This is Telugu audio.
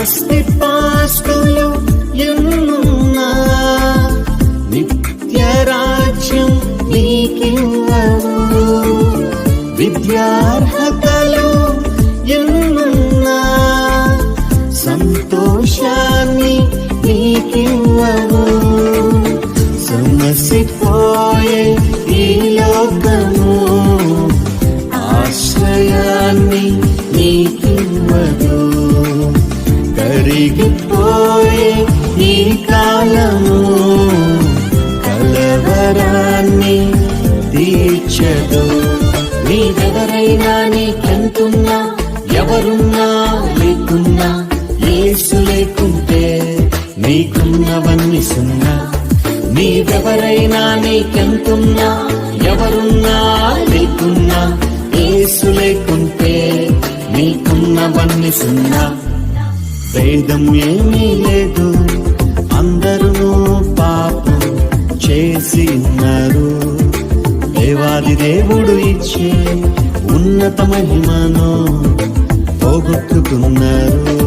ఆస్తిపాస్తులు ఎన్నున్నా నిత్య రాజ్యం నీకివ్వవు. విద్యార్హతలు ఎన్నున్నా సంతోషాన్ని నీకివ్వవు. సమసిపోయే ఈ లోకము ఆశ్రయాన్ని నీకివ్వదు. కరిగిపోయే ఈ కాలము కలవరాన్ని తీర్చదు. నీవెవరైనా, నీకెంతున్నా, ఎవరున్నా లేకున్నా, యేసు లేకుంటే నీకున్నవన్నీ సున్నా. నీవెవరైనా, నీకెంతున్నా, ఎవరున్నా లేకున్నా, యేసు లేకుంటే నీకున్నవన్నీ సున్నా. భేదం ఏమీ లేదు, అందరూ పాపం చేసి ఉన్నారు. దేవాది దేవుడు ఇచ్చే ఉన్నత మహిమను పోగొట్టుకున్నారు.